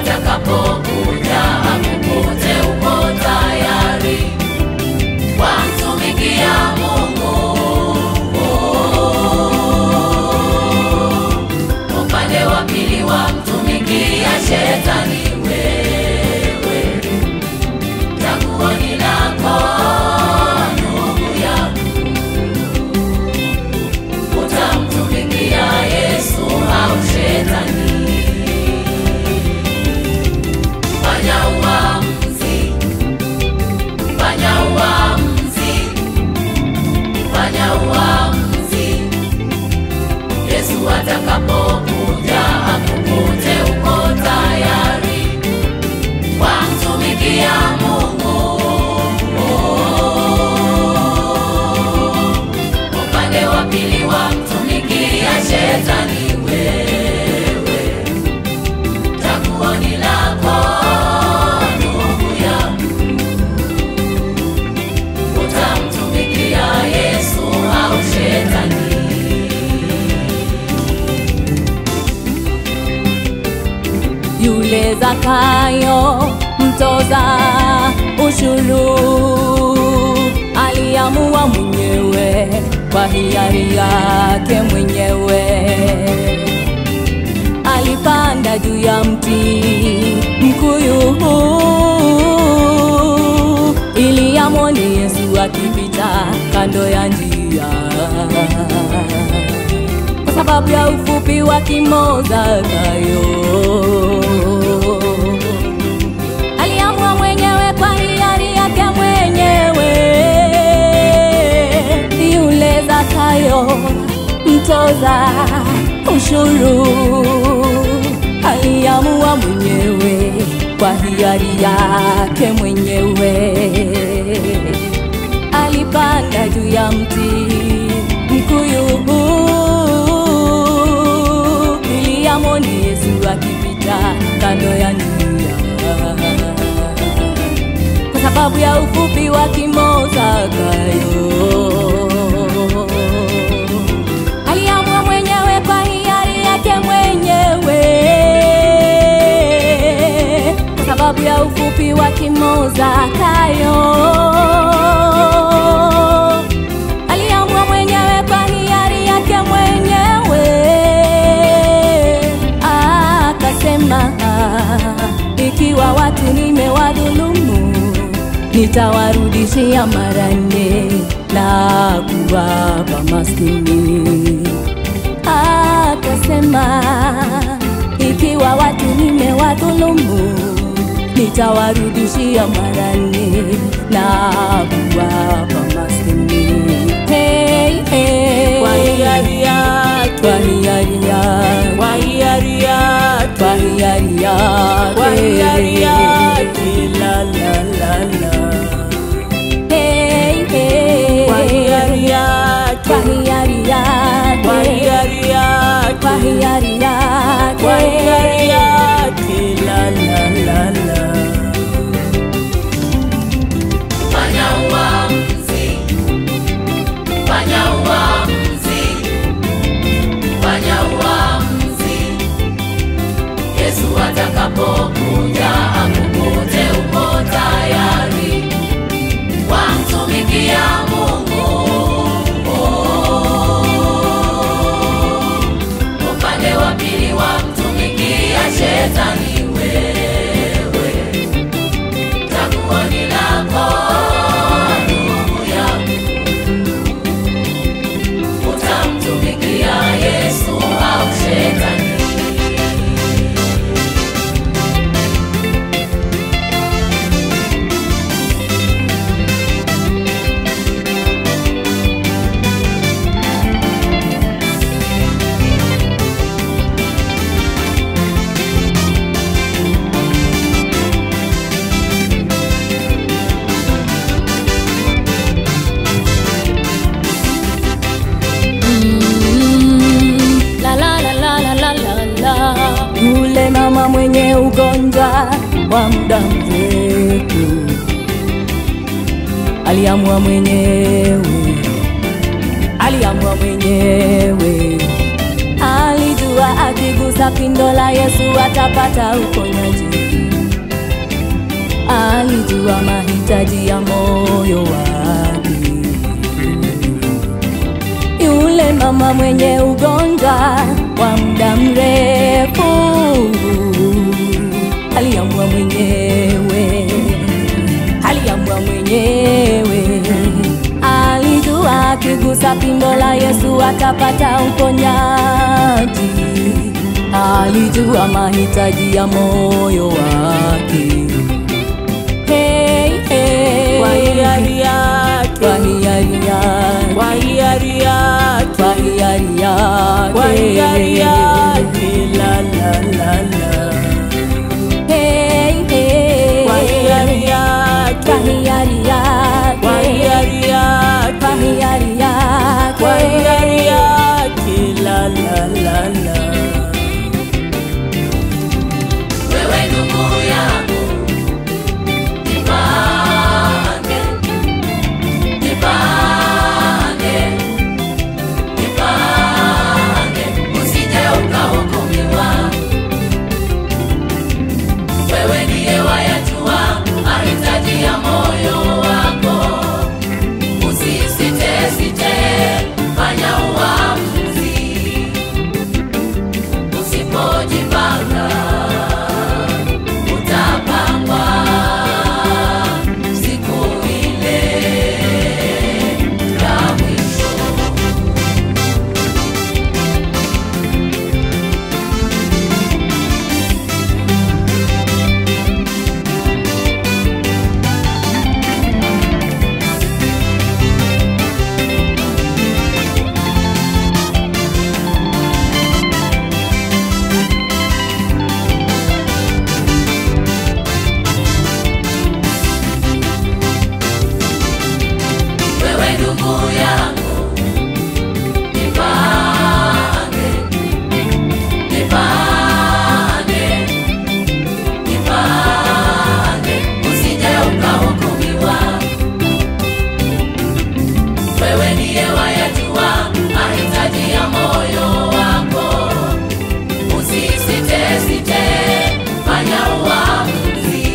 atakapokuja akukute uko tayari kumtumikia Mungu. Upande wa pili wamtumikia shetani wewe, chaguo ni lako ndugu yangu. Utamtumikia Yesu au shetani? Fanya uamuzi, fanya uamuzi, fanya uamuzi. Yesu atakapokuja akukute uko tayari kumtumikia Mungu. Upande wa pili wamtumikia shetani wewe, chaguo ni lako ndugu yangu. Utamtumikia Yesu au shetani? Yule Zakayo mtoza ushuru aliamua mwenyewe kwa hiari yake mwenyewe. Alipanda juu ya mti mkuyu ili amwone Yesu akipita kando ya njia. Kwa sababu ya ufupi wa kimo Zakayo, aliamua mwenyewe kwa hiari yake mwenyewe. Yule Zakayo mtoza ushuru aliamua mwenyewe kwa hiari yake mwenyewe. Alipanda juu ya mti mkuyu ili amwone Yesu akipita kando ya njia. Kwa sababu ya ufupi wa kimo Zakayo, aliamua mwenyewe kwa hiari yake mwenyewe. Kwa sababu ya ufupi wa kimo Zakayo, aliamua mwenyewe kwa hiari yake mwenyewe. Akasema, ikiwa watu nimewadhulumu, nitawarudishia mara 4 na kuwapa maskini. Akasema, ikiwa watu nimewadhulumu, nitawarudishia mara 4 na kuwapa maskini. Hey, hey. Kwa hiari yake, kwa hiari yake, kwa hiari yake, kwa hiari yake, kwa hiari yake, la la la la. Hey, hey. Kwa hiari yake, kwa hiari yake, kwa hiari yake, kwa hiari yake, kwa hiari yake, la la la la. Fanya uamuzi, fanya uamuzi, fanya uamuzi. Yesu atakapokuja akukute uko tayari kumtumikia Mungu. Upande wa pili wamtumikia shetani wewe, chaguo ni lako ndugu yangu. Utamtumikia Yesu au shetani? Yule mama mwenye ugonjwa wa muda mrefu aliamua mwenyewe, alijua akigusa akigusa pindo la Yesu atapata uponyaji. Alijua mahitaji ya moyo wake. Yule mama mwenye ugonjwa wa muda mrefu aliamua mwenyewe, alijua akigusa pindo la Yesu atapata uponyaji. Alijua mahitaji ya moyo wake. Hey, hey, kwa hiari yake, kwa hiari yake, kwa hiari yake, kwa hiari yake, kwa hiari yake, la la la la. Hey, hey, kwa hiari yake, kwa hiari yake, kwa hiari yake, kwa hiari yake, kwa hiari yake, la la la la. Wewe ndugu yangu, jipange, usije ukahukumiwa. Wewe ndiye wayajua mahitaji ya moyo wako. Usisite, fanya uamuzi. Usipojipanga utapangwa siku ile ya mwisho. Wewe ndugu yangu, jipange, usije ukahukumiwa. Wewe ndiye wayajua mahitaji ya moyo wako. Usisite, fanya uamuzi.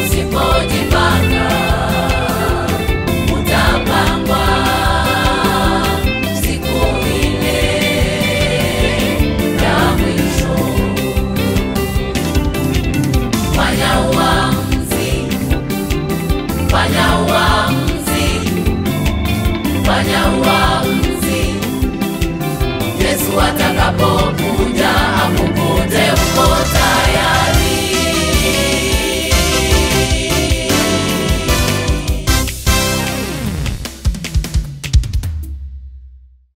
Usipojipanga utapangwa siku ile ya mwisho. Fanya uamuzi, fanya uamuzi, fanya uamuzi. Yesu atakapokuja akukute uko tayari.